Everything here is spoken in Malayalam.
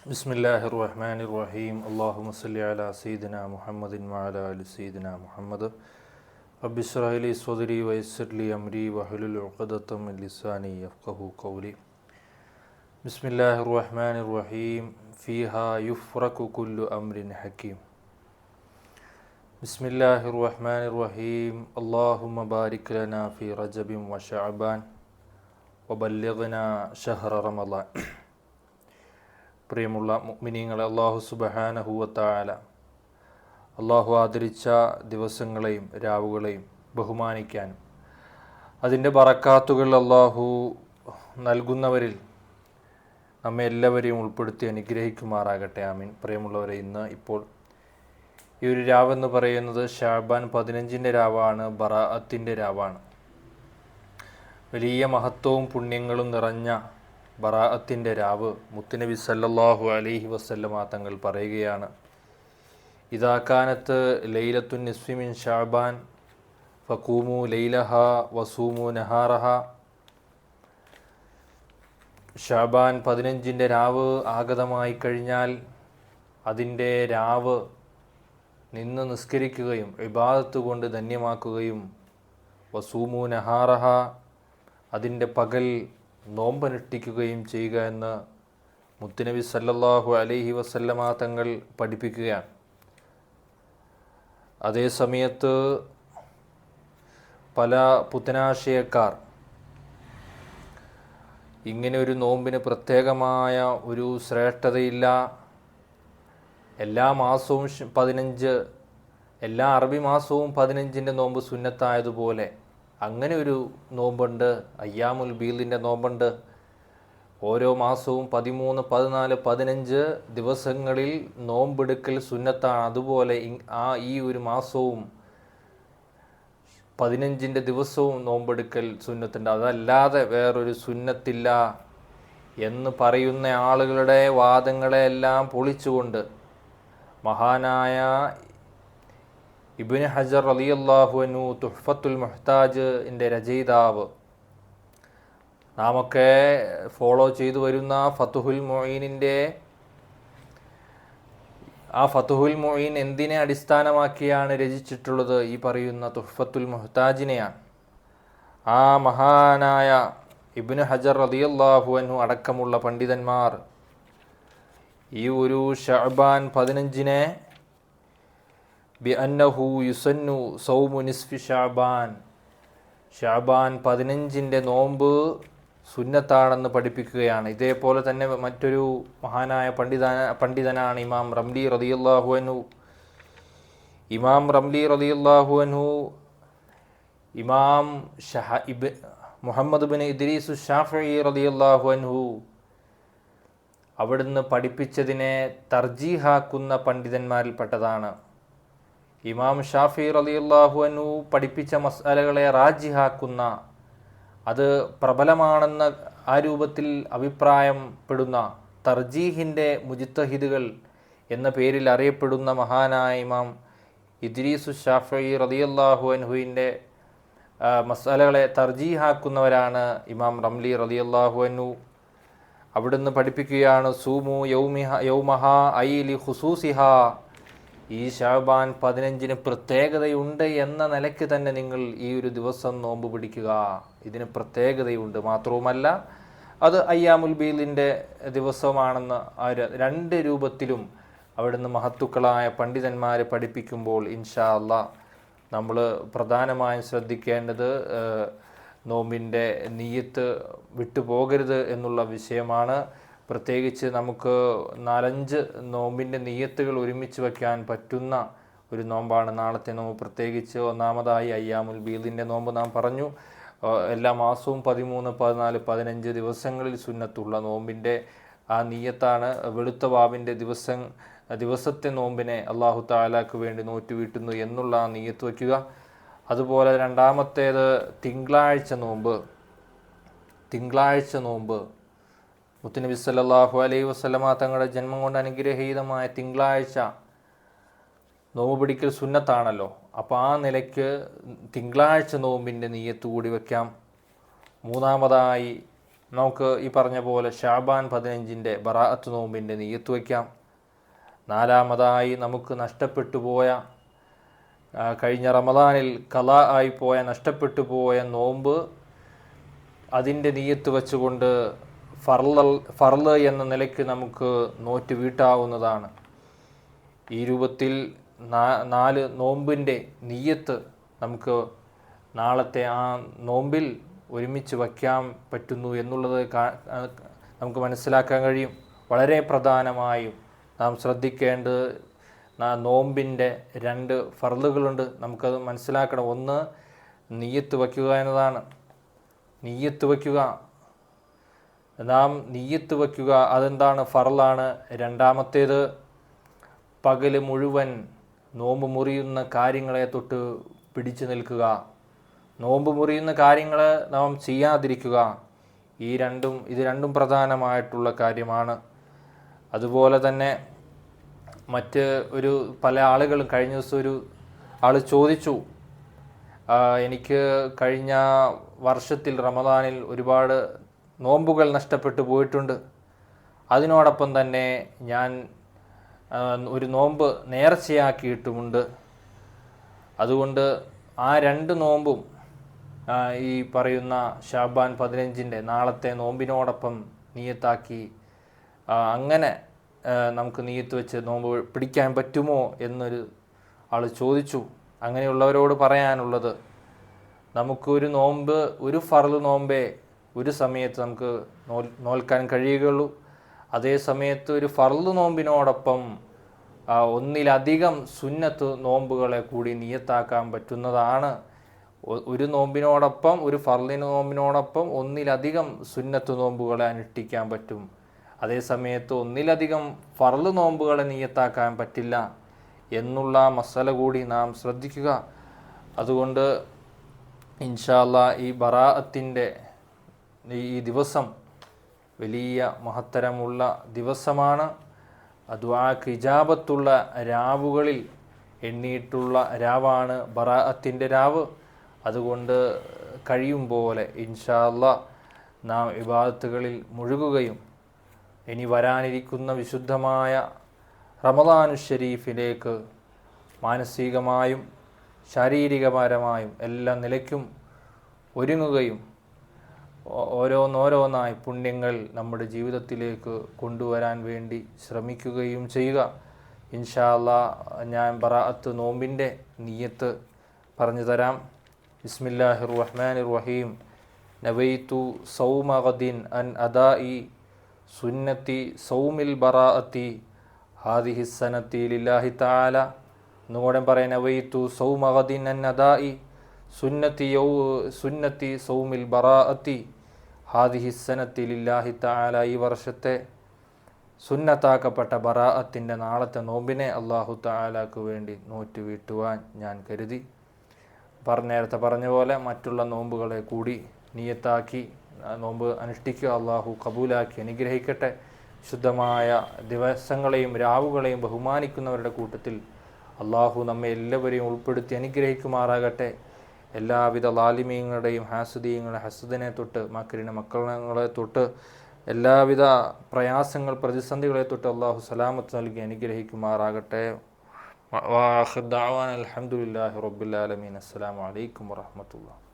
ബിസ്മില്ലാഹിർ-റഹ്മാനിർ-റഹീം. അല്ലാഹുമ്മ സ്വല്ലി അലാ സയ്യിദിനാ മുഹമ്മദിൻ വഅലാ ആലി സയ്യിദിനാ മുഹമ്മദ്. റബ്ബി ഇശ്റഹ് ലി സ്വദ്രി വയസ്സിർ ലി അംരി വഹ്ലുൽ ഉഖ്ദത്തം മിൻ ലിസാനി യഫ്ഖഹു ഖൗലി. ബിസ്മില്ലാഹിർ-റഹ്മാനിർ-റഹീം. ഫീഹാ യുഫ്റഖു കുല്ലു അംരിൻ ഹകീം. ബിസ്മില്ലാഹിർ-റഹ്മാനിർ-റഹീം. അല്ലാഹുമ്മ ബാരിക് ലനാ ഫീ റജബിൻ വ ശഅബാൻ വബല്ലിഗ്നാ ശഹ്റ റമളാൻ. പ്രിയമുള്ള മുഅ്മിനീങ്ങളെ, അല്ലാഹു സുബ്ഹാനഹു വ തആല അല്ലാഹു ആദരിച്ച ദിവസങ്ങളെയും രാവുകളെയും ബഹുമാനിക്കാനും അതിൻ്റെ ബറക്കാത്തുകൾ അല്ലാഹു നൽകുന്നവരിൽ നമ്മെ എല്ലാവരെയും ഉൾപ്പെടുത്തി അനുഗ്രഹിക്കുമാറാകട്ടെ. ആമീൻ. പ്രിയമുള്ളവരെ, ഇപ്പോൾ ഈ ഒരു രാവെന്ന് പറയുന്നത് ശഅബാൻ 15 രാവാണ്, ബറാഅത്തിൻ്റെ രാവാണ്. വലിയ മഹത്വവും പുണ്യങ്ങളും നിറഞ്ഞ ബറാഅത്തിൻ്റെ രാവ് മുത്തുനബി സല്ലല്ലാഹു അലൈഹി വസല്ലമ തങ്ങൾ പറയുകയാണ്, ഇദാ കാനത്ത് ലൈലത്തുൻ നിസ്ഫി മിൻ ശഅബാൻ ഫഖൂമു ലൈലഹ വസൂമു നഹാറഹ. ശഅബാൻ 15 രാവ് ആഗതമായി കഴിഞ്ഞാൽ അതിൻ്റെ രാവ് നിന്ന് നിസ്കരിക്കുകയും ഇബാദത്ത് കൊണ്ട് ധന്യമാക്കുകയും വസൂമു നഹാറഹ, അതിൻ്റെ പകൽ നോമ്പനുഷ്ഠിക്കുകയും ചെയ്യുക എന്ന് മുത്തുനബി സല്ലല്ലാഹു അലൈഹി വസല്ലമ തങ്ങൾ പഠിപ്പിക്കുകയാണ്. അതേ സമയത്ത് പല പുത്തനാശയക്കാർ ഇങ്ങനെ ഒരു നോമ്പിന് പ്രത്യേകമായ ഒരു ശ്രേഷ്ഠതയില്ല, എല്ലാ മാസവും 15, എല്ലാ അറബി മാസവും 15ൻ്റെ നോമ്പ് സുന്നത്തായതുപോലെ അങ്ങനെ ഒരു നോമ്പുണ്ട്, അയ്യാമുൽ ബീദിൻ്റെ നോമ്പുണ്ട്. ഓരോ മാസവും 13, 14, 15 ദിവസങ്ങളിൽ നോമ്പെടുക്കൽ സുന്നത്താണ്. അതുപോലെ ഈ ഒരു മാസവും 15ൻ്റെ ദിവസവും നോമ്പെടുക്കൽ സുന്നത്തുണ്ട്. അതല്ലാതെ വേറൊരു സുന്നത്തില്ല എന്ന് പറയുന്ന ആളുകളുടെ വാദങ്ങളെല്ലാം പൊളിച്ചുകൊണ്ട് മഹാനായ ഇബ്നു ഹജർ റളിയല്ലാഹു അൻഹു തുഹ്ഫത്തുൽ മുഹ്താജിൻ്റെ രചയിതാവ്, നാമൊക്കെ ഫോളോ ചെയ്തു വരുന്ന ഫതുഹുൽ മുഈനിൻ്റെ ഫതുഹുൽ മുഈൻ എന്തിനെ അടിസ്ഥാനമാക്കിയാണ് രചിച്ചിട്ടുള്ളത്? ഈ പറയുന്ന തുഹ്ഫത്തുൽ മുഹ്താജിനെയാണ്. ആ മഹാനായ ഇബ്നു ഹജർ റളിയല്ലാഹു അൻഹു അടക്കമുള്ള പണ്ഡിതന്മാർ ഈ ഒരു ശഅബാൻ 15-നെ ബിഅന്നഹു യുസന്നു സൗമു നിസ്ഫി ശഅബാൻ, ശഅബാൻ 15ൻ്റെ നോമ്പ് സുന്നത്താണെന്ന് പഠിപ്പിക്കുകയാണ്. ഇതേപോലെ തന്നെ മറ്റൊരു മഹാനായ പണ്ഡിതനാണ് ഇമാം റംലി റളിയല്ലാഹു അൻഹു. ഇമാം റംലി റളിയല്ലാഹു അൻഹു ഇമാം മുഹമ്മദ് ബിൻ ഇദ്രീസ് ശാഫിഈ റളിയല്ലാഹു അൻഹു അവിടുന്ന് പഠിപ്പിച്ചതിനെ തർജീഹാക്കുന്ന പണ്ഡിതന്മാരിൽപ്പെട്ടതാണ്. ഇമാം ഷാഫിഈ റളിയല്ലാഹു അൻഹു പഠിപ്പിച്ച മസ്അലകളെ റാജിഹാക്കുന്ന, അത് പ്രബലമാണെന്ന ആ രൂപത്തിൽ അഭിപ്രായപ്പെടുന്ന തർജീഹിൻ്റെ മുജ്തഹിദുകൾ എന്ന പേരിൽ അറിയപ്പെടുന്ന മഹാനായ ഇമാം ഇദ്രീസു ശാഫിഈ റളിയല്ലാഹു അൻഹുവിൻ്റെ മസ്അലകളെ തർജീഹാക്കുന്നവരാണ് ഇമാം റംലി റളിയല്ലാഹു അൻഹു. അവിടുന്ന് പഠിപ്പിക്കുകയാണ്, സൂമു യൗമഹ ഐ ലി ഖുസൂസിഹ, ഈ ശഅബാൻ 15-ന് പ്രത്യേകതയുണ്ട് എന്ന നിലയ്ക്ക് തന്നെ നിങ്ങൾ ഈ ഒരു ദിവസം നോമ്പ് പിടിക്കുക. ഇതിന് പ്രത്യേകതയുണ്ട്. മാത്രവുമല്ല, അത് അയ്യാമുൽ ബീദിൻ്റെ ദിവസമാണെന്ന് രണ്ട് രൂപത്തിലും അവിടുന്ന് മഹത്തുക്കളായ പണ്ഡിതന്മാരെ പഠിപ്പിക്കുമ്പോൾ ഇൻഷാ അല്ലാഹ് നമ്മൾ പ്രധാനമായും ശ്രദ്ധിക്കേണ്ടത് നോമ്പിൻ്റെ നിയ്യത്ത് വിട്ടുപോകരുത് എന്നുള്ള വിഷയമാണ്. പ്രത്യേകിച്ച് നമുക്ക് 4-5 നോമ്പിൻ്റെ നിയ്യത്തുകൾ ഒരുമിച്ച് വയ്ക്കാൻ പറ്റുന്ന ഒരു നോമ്പാണ് നാളത്തെ നോമ്പ്. പ്രത്യേകിച്ച് ഒന്നാമതായി അയ്യാമുൽ ബീദിൻ്റെ നോമ്പ് നാം പറഞ്ഞു. എല്ലാ മാസവും 13, 14, 15 ദിവസങ്ങളിൽ സുന്നത്തുള്ള നോമ്പിൻ്റെ ആ നിയ്യത്താണ്. വെളുത്ത വാവിൻ്റെ ദിവസത്തെ നോമ്പിനെ അല്ലാഹു തആലാക്ക് വേണ്ടി നോറ്റുവീട്ടുന്നു എന്നുള്ള ആ നിയ്യത്ത് വയ്ക്കുക. അതുപോലെ രണ്ടാമത്തേത് തിങ്കളാഴ്ച നോമ്പ്. മുത്തുനബി സല്ലല്ലാഹു അലൈഹി വസല്ലമ തങ്ങളുടെ ജന്മം കൊണ്ട് അനുഗ്രഹീതമായ തിങ്കളാഴ്ച നോമ്പ് പിടിക്കൽ സുന്നത്താണല്ലോ. അപ്പോൾ ആ നിലയ്ക്ക് തിങ്കളാഴ്ച നോമ്പിൻ്റെ നിയ്യത്ത് കൂടി വയ്ക്കാം. മൂന്നാമതായി നമുക്ക് ഈ പറഞ്ഞ പോലെ ഷാബാൻ 15 ബറാഅത്ത് നോമ്പിൻ്റെ നിയ്യത്ത് വയ്ക്കാം. നാലാമതായി നമുക്ക് നഷ്ടപ്പെട്ടു പോയ കഴിഞ്ഞ റമദാനിൽ ഖളാ ആയി പോയ നഷ്ടപ്പെട്ടു പോയ നോമ്പ് അതിൻ്റെ നിയ്യത്ത് വെച്ചുകൊണ്ട് ഫർള് എന്ന നിലയ്ക്ക് നമുക്ക് നോറ്റ് വീട്ടാവുന്നതാണ്. ഈ രൂപത്തിൽ 4 നോമ്പിൻ്റെ നിയ്യത്ത് നമുക്ക് നാളത്തെ ആ നോമ്പിൽ ഒരുമിച്ച് വയ്ക്കാൻ പറ്റുന്നു എന്നുള്ളത് നമുക്ക് മനസ്സിലാക്കാൻ കഴിയും. വളരെ പ്രധാനമായും നാം ശ്രദ്ധിക്കേണ്ടത് നോമ്പിൻ്റെ 2 ഫർളുകളുണ്ട്. നമുക്കത് മനസ്സിലാക്കണം. ഒന്ന് നിയ്യത്ത് വയ്ക്കുക എന്നതാണ്. നിയ്യത്ത് വയ്ക്കുക, നാം നിയ്യത്ത് വയ്ക്കുക അതെന്താണ്? ഫർളാണ്. രണ്ടാമത്തേത് പകല് മുഴുവൻ നോമ്പ് മുറിയുന്ന കാര്യങ്ങളെ തൊട്ട് പിടിച്ചു നിൽക്കുക. നോമ്പ് മുറിയുന്ന കാര്യങ്ങൾ നാം ചെയ്യാതിരിക്കുക. ഇത് രണ്ടും പ്രധാനമായിട്ടുള്ള കാര്യമാണ്. അതുപോലെ തന്നെ മറ്റ് പല ആളുകളും കഴിഞ്ഞ ദിവസം ഒരു ആൾ ചോദിച്ചു, എനിക്ക് കഴിഞ്ഞ വർഷത്തിൽ റമദാനിൽ ഒരുപാട് നോമ്പുകൾ നഷ്ടപ്പെട്ടു പോയിട്ടുണ്ട്. അതിനോടൊപ്പം തന്നെ ഞാൻ ഒരു നോമ്പ് നേർച്ചയാക്കിയിട്ടുമുണ്ട്. അതുകൊണ്ട് ആ 2 നോമ്പും ഈ പറയുന്ന ഷാബാൻ 15 നാളത്തെ നോമ്പിനോടൊപ്പം നിയ്യത്താക്കി അങ്ങനെ നമുക്ക് നിയ്യത്ത് വെച്ച് നോമ്പ് പിടിക്കാൻ പറ്റുമോ എന്നൊരു ആൾ ചോദിച്ചു. അങ്ങനെയുള്ളവരോട് പറയാനുള്ളത്, നമുക്കൊരു നോമ്പ്, ഒരു ഫർള് നോമ്പേ ഒരു സമയത്ത് നമുക്ക് നോൽക്കാൻ കഴിയുകയുള്ളൂ. അതേ സമയത്ത് ഒരു ഫർള് നോമ്പിനോടൊപ്പം ഒന്നിലധികം സുന്നത്ത് നോമ്പുകളെ കൂടി നിയ്യത്താക്കാൻ പറ്റുന്നതാണ്. ഒരു നോമ്പിനോടൊപ്പം, ഒരു ഫർളിന് നോമ്പിനോടൊപ്പം ഒന്നിലധികം സുന്നത്ത് നോമ്പുകളെ അനുഷ്ഠിക്കാൻ പറ്റും. അതേ സമയത്ത് ഒന്നിലധികം ഫർള് നോമ്പുകളെ നിയ്യത്താക്കാൻ പറ്റില്ല എന്നുള്ള മസല കൂടി നാം ശ്രദ്ധിക്കുക. അതുകൊണ്ട് ഇൻഷാ അല്ലാഹ് ഈ ബറാഅത്തിൻ്റെ ഈ ദിവസം വലിയ മഹത്തരമുള്ള ദിവസമാണ്. ദുആക്ക് ഇജാബത്തുള്ള രാവുകളിൽ എണ്ണിയിട്ടുള്ള രാവാണ് ബറാഅത്തിൻ്റെ രാവ്. അതുകൊണ്ട് കഴിയും പോലെ ഇൻഷാ അല്ലാഹ് നാം ഇബാദത്തുകളിൽ മുഴുകുകയും ഇനി വരാനിരിക്കുന്ന വിശുദ്ധമായ റമദാനു ഷരീഫിലേക്ക് മാനസികമായും ശാരീരികപരമായും എല്ലാ നിലയ്ക്കും ഒരുങ്ങുകയും ഓരോന്നോരോന്നായി പുണ്യങ്ങൾ നമ്മുടെ ജീവിതത്തിലേക്ക് കൊണ്ടുവരാൻ വേണ്ടി ശ്രമിക്കുകയും ചെയ്യുക. ഇൻഷാ അല്ലാഹ് ഞാൻ ബറാഅത്ത് നോമ്പിൻ്റെ നിയ്യത്ത് പറഞ്ഞു തരാം. ബിസ്മില്ലാഹിർ റഹ്മാനിർ റഹീം. നവൈതു സൗമ ഗദിൻ അൻ അദാഇ സുന്നത്തി സൗമിൽ ബറാഅത്തി ഹാദിഹി സനത്തി ലില്ലാഹി തആല. ഒന്നുകൂടെ പറയാം. നവൈതു സൗമ ഗദിൻ അൻ അദാഇ സുന്നത്തി സൗമിൽ ബറാഅത്തി ഹാദിഹി സനത്തി ലില്ലാഹി തആല. ഈ വർഷത്തെ സുന്നത്താക്കപ്പെട്ട ബറാഅത്തിൻ്റെ നാളത്തെ നോമ്പിനെ അല്ലാഹു തആലാക്ക് വേണ്ടി നോറ്റ് വീട്ടുവാൻ ഞാൻ കരുതി. നേരത്തെ പറഞ്ഞ പോലെ മറ്റുള്ള നോമ്പുകളെ കൂടി നിയ്യത്താക്കി നോമ്പ് അനുഷ്ഠിക്കുക. അല്ലാഹു കബൂലാക്കി അനുഗ്രഹിക്കട്ടെ. ശുദ്ധമായ ദിവസങ്ങളെയും രാവുകളെയും ബഹുമാനിക്കുന്നവരുടെ കൂട്ടത്തിൽ അല്ലാഹു നമ്മെ എല്ലാവരെയും ഉൾപ്പെടുത്തി അനുഗ്രഹിക്കുമാറാകട്ടെ. എല്ലാവിധ ലാലിമീങ്ങളുടെയും ഹാസുദീങ്ങളുടെ ഹസുദിനെ തൊട്ട് മക്കരിൻ്റെ മക്കളെ തൊട്ട് എല്ലാവിധ പ്രയാസങ്ങൾ പ്രതിസന്ധികളെ തൊട്ട് അല്ലാഹു സലാമത്ത് നൽകി അനുഗ്രഹിക്കുമാറാകട്ടെ. വാഖിർ ദഅവാന അൽഹംദുലില്ലാഹി റബ്ബിൽ ആലമീൻ. അസ്സലാമു അലൈക്കും വറഹ്മത്തുള്ളാഹി.